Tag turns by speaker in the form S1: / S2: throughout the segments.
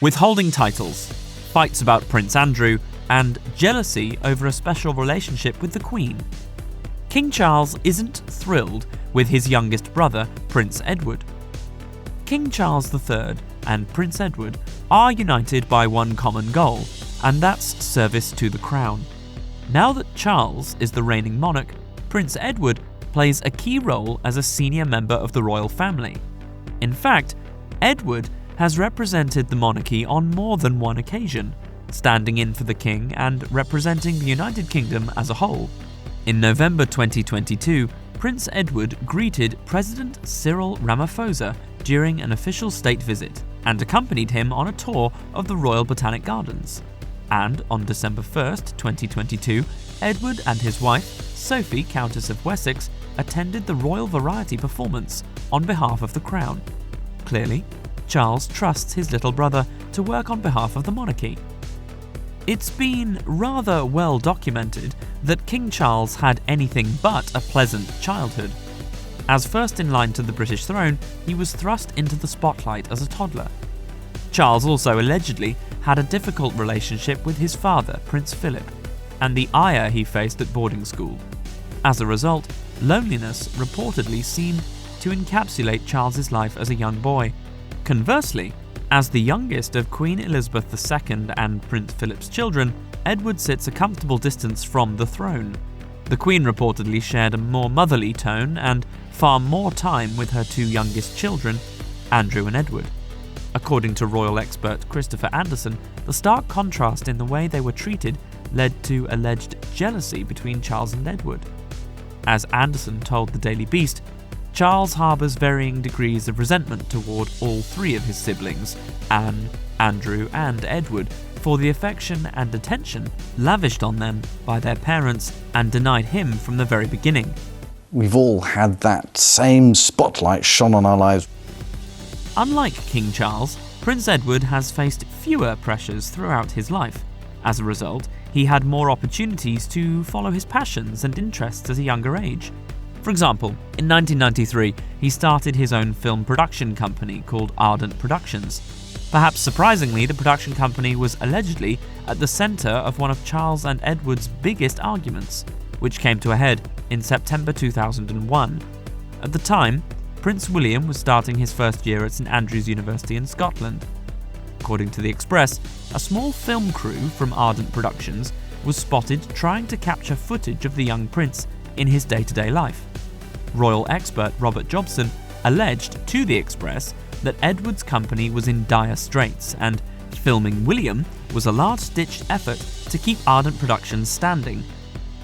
S1: Withholding titles, fights about Prince Andrew, and jealousy over a special relationship with the Queen. King Charles isn't thrilled with his youngest brother, Prince Edward. King Charles III and Prince Edward are united by one common goal, and that's service to the crown. Now that Charles is the reigning monarch, Prince Edward plays a key role as a senior member of the royal family. In fact, Edward has represented the monarchy on more than one occasion, standing in for the king and representing the United Kingdom as a whole. In November 2022, Prince Edward greeted President Cyril Ramaphosa during an official state visit and accompanied him on a tour of the Royal Botanic Gardens. And on December 1st, 2022, Edward and his wife, Sophie, Countess of Wessex, attended the Royal Variety performance on behalf of the Crown. Clearly, Charles trusts his little brother to work on behalf of the monarchy. It's been rather well documented that King Charles had anything but a pleasant childhood. As first in line to the British throne, he was thrust into the spotlight as a toddler. Charles also allegedly had a difficult relationship with his father, Prince Philip, and the ire he faced at boarding school. As a result, loneliness reportedly seemed to encapsulate Charles's life as a young boy. Conversely, as the youngest of Queen Elizabeth II and Prince Philip's children, Edward sits a comfortable distance from the throne. The Queen reportedly shared a more motherly tone and far more time with her two youngest children, Andrew and Edward. According to royal expert Christopher Anderson, the stark contrast in the way they were treated led to alleged jealousy between Charles and Edward. As Anderson told the Daily Beast, Charles harbours varying degrees of resentment toward all three of his siblings, Anne, Andrew and Edward, for the affection and attention lavished on them by their parents and denied him from the very beginning.
S2: We've all had that same spotlight shone on our lives.
S1: Unlike King Charles, Prince Edward has faced fewer pressures throughout his life. As a result, he had more opportunities to follow his passions and interests at a younger age. For example, in 1993, he started his own film production company called Ardent Productions. Perhaps surprisingly, the production company was allegedly at the centre of one of Charles and Edward's biggest arguments, which came to a head in September 2001. At the time, Prince William was starting his first year at St Andrews University in Scotland. According to The Express, a small film crew from Ardent Productions was spotted trying to capture footage of the young prince in his day-to-day life. Royal expert Robert Jobson alleged to The Express that Edward's company was in dire straits and filming William was a last-ditch effort to keep Ardent Productions standing.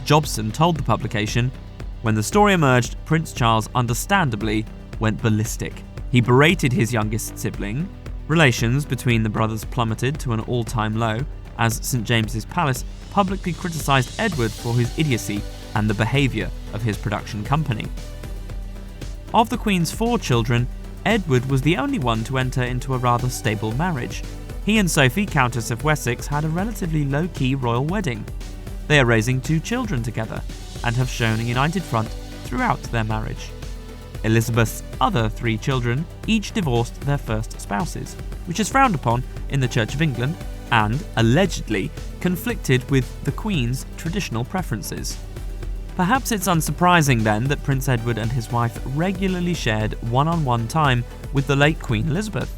S1: Jobson told the publication, "When the story emerged, Prince Charles understandably went ballistic. He berated his youngest sibling. Relations between the brothers plummeted to an all-time low as St James's Palace publicly criticised Edward for his idiocy and the behaviour of his production company." Of the Queen's 4 children, Edward was the only one to enter into a rather stable marriage. He and Sophie, Countess of Wessex, had a relatively low-key royal wedding. They are raising 2 children together and have shown a united front throughout their marriage. Elizabeth's other 3 children each divorced their first spouses, which is frowned upon in the Church of England and, allegedly, conflicted with the Queen's traditional preferences. Perhaps it's unsurprising then that Prince Edward and his wife regularly shared one-on-one time with the late Queen Elizabeth.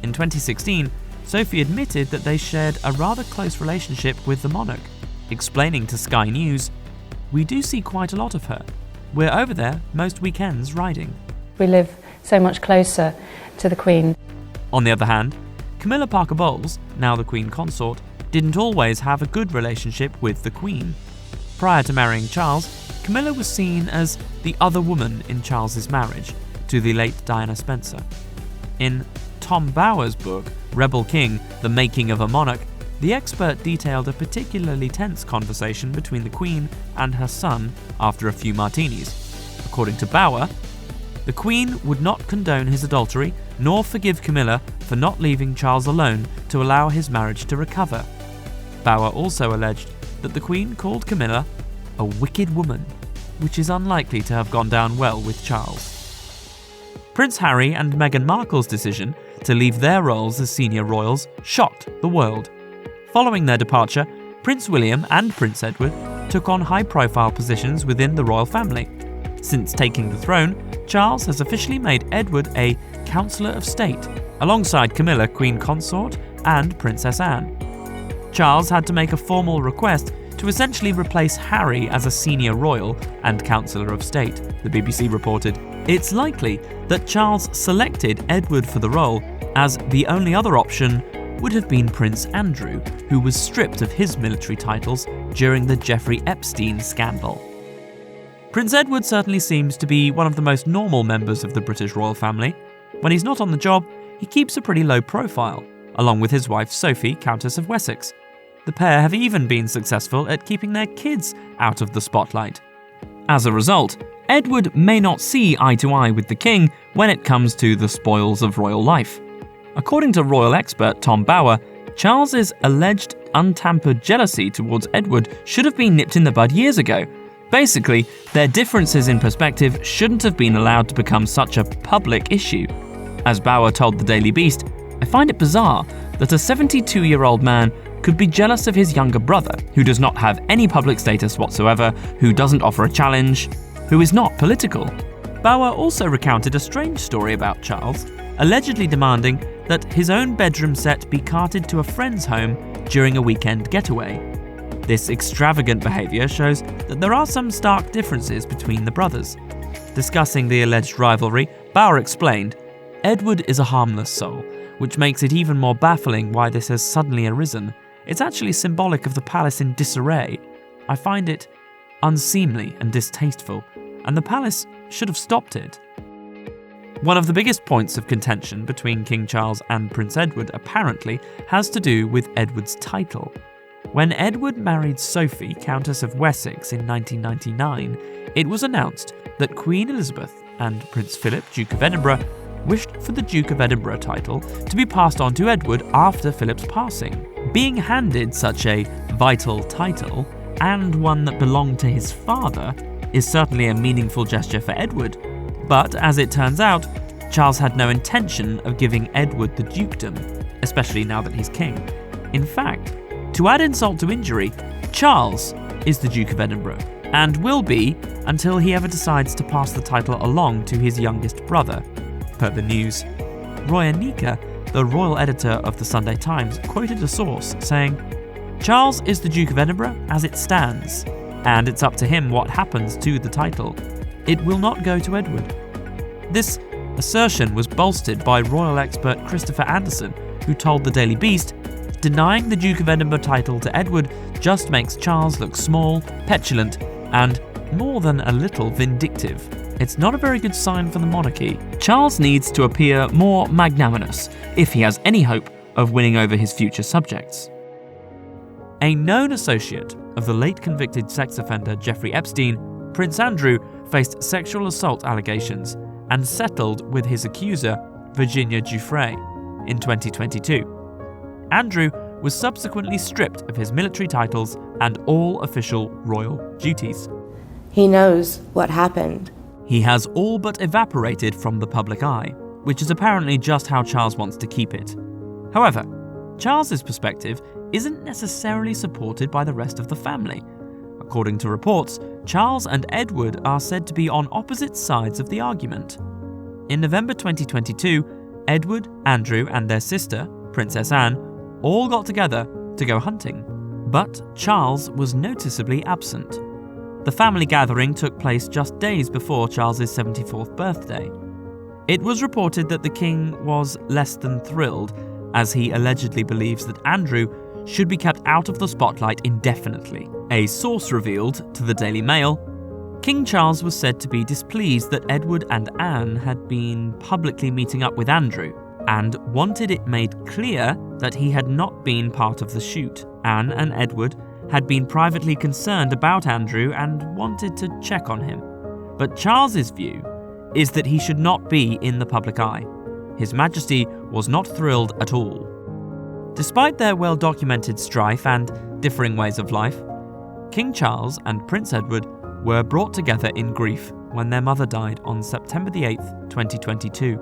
S1: In 2016, Sophie admitted that they shared a rather close relationship with the monarch, explaining to Sky News, "We do see quite a lot of her. We're over there most weekends riding."
S3: We live so much closer to the Queen.
S1: On the other hand, Camilla Parker Bowles, now the Queen Consort, didn't always have a good relationship with the Queen. Prior to marrying Charles, Camilla was seen as the other woman in Charles's marriage to the late Diana Spencer. In Tom Bower's book, Rebel King: The Making of a Monarch, the expert detailed a particularly tense conversation between the Queen and her son after a few martinis. According to Bower, the Queen would not condone his adultery nor forgive Camilla for not leaving Charles alone to allow his marriage to recover. Bower also alleged that the Queen called Camilla a wicked woman, which is unlikely to have gone down well with Charles. Prince Harry and Meghan Markle's decision to leave their roles as senior royals shocked the world. Following their departure, Prince William and Prince Edward took on high-profile positions within the royal family. Since taking the throne, Charles has officially made Edward a Councillor of State, alongside Camilla, Queen Consort, and Princess Anne. Charles had to make a formal request to essentially replace Harry as a senior royal and Councillor of State, the BBC reported. It's likely that Charles selected Edward for the role, as the only other option would have been Prince Andrew, who was stripped of his military titles during the Jeffrey Epstein scandal. Prince Edward certainly seems to be one of the most normal members of the British royal family. When he's not on the job, he keeps a pretty low profile, along with his wife Sophie, Countess of Wessex. The pair have even been successful at keeping their kids out of the spotlight. As a result, Edward may not see eye to eye with the king when it comes to the spoils of royal life. According to royal expert Tom Bower, Charles's alleged untampered jealousy towards Edward should have been nipped in the bud years ago. Basically, their differences in perspective shouldn't have been allowed to become such a public issue. As Bower told the Daily Beast, "I find it bizarre that a 72-year-old man could be jealous of his younger brother, who does not have any public status whatsoever, who doesn't offer a challenge, who is not political." Bower also recounted a strange story about Charles, allegedly demanding that his own bedroom set be carted to a friend's home during a weekend getaway. This extravagant behaviour shows that there are some stark differences between the brothers. Discussing the alleged rivalry, Bower explained, "Edward is a harmless soul, which makes it even more baffling why this has suddenly arisen. It's actually symbolic of the palace in disarray. I find it unseemly and distasteful, and the palace should have stopped it." One of the biggest points of contention between King Charles and Prince Edward apparently has to do with Edward's title. When Edward married Sophie, Countess of Wessex, in 1999, it was announced that Queen Elizabeth and Prince Philip, Duke of Edinburgh, wished for the Duke of Edinburgh title to be passed on to Edward after Philip's passing. Being handed such a vital title, and one that belonged to his father, is certainly a meaningful gesture for Edward. But as it turns out, Charles had no intention of giving Edward the dukedom, especially now that he's king. In fact, to add insult to injury, Charles is the Duke of Edinburgh, and will be until he ever decides to pass the title along to his youngest brother, per the news. Roy Anika, the royal editor of the Sunday Times, quoted a source saying, "Charles is the Duke of Edinburgh as it stands, and it's up to him what happens to the title. It will not go to Edward." This assertion was bolstered by royal expert Christopher Anderson, who told the Daily Beast, "Denying the Duke of Edinburgh title to Edward just makes Charles look small, petulant, and more than a little vindictive. It's not a very good sign for the monarchy. Charles needs to appear more magnanimous if he has any hope of winning over his future subjects." A known associate of the late convicted sex offender Jeffrey Epstein, Prince Andrew faced sexual assault allegations and settled with his accuser, Virginia Giuffre, in 2022. Andrew was subsequently stripped of his military titles and all official royal duties.
S4: He knows what happened.
S1: He has all but evaporated from the public eye, which is apparently just how Charles wants to keep it. However, Charles's perspective isn't necessarily supported by the rest of the family. According to reports, Charles and Edward are said to be on opposite sides of the argument. In November 2022, Edward, Andrew, and their sister, Princess Anne, all got together to go hunting. But Charles was noticeably absent. The family gathering took place just days before Charles's 74th birthday. It was reported that the king was less than thrilled, as he allegedly believes that Andrew should be kept out of the spotlight indefinitely. A source revealed to the Daily Mail, King Charles was said to be displeased that Edward and Anne had been publicly meeting up with Andrew, and wanted it made clear that he had not been part of the shoot. Anne and Edward had been privately concerned about Andrew and wanted to check on him. But Charles's view is that he should not be in the public eye. His Majesty was not thrilled at all. Despite their well-documented strife and differing ways of life, King Charles and Prince Edward were brought together in grief when their mother died on September the 8th, 2022.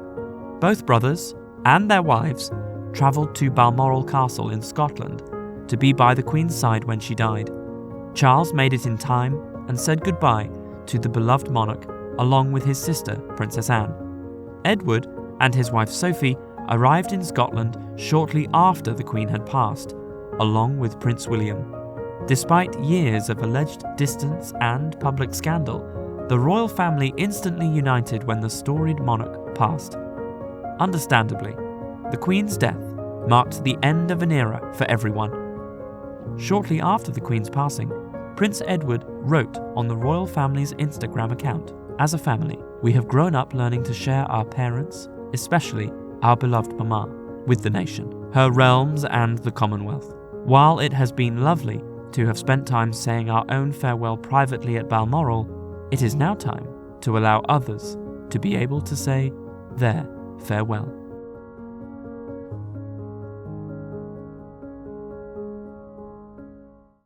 S1: Both brothers and their wives travelled to Balmoral Castle in Scotland to be by the Queen's side when she died. Charles made it in time and said goodbye to the beloved monarch along with his sister, Princess Anne. Edward and his wife Sophie arrived in Scotland shortly after the Queen had passed, along with Prince William. Despite years of alleged distance and public scandal, the royal family instantly united when the storied monarch passed. Understandably, the Queen's death marked the end of an era for everyone. Shortly after the Queen's passing, Prince Edward wrote on the royal family's Instagram account, "As a family, we have grown up learning to share our parents, especially our beloved Mama, with the nation, her realms and the Commonwealth. While it has been lovely to have spent time saying our own farewell privately at Balmoral, it is now time to allow others to be able to say their farewell."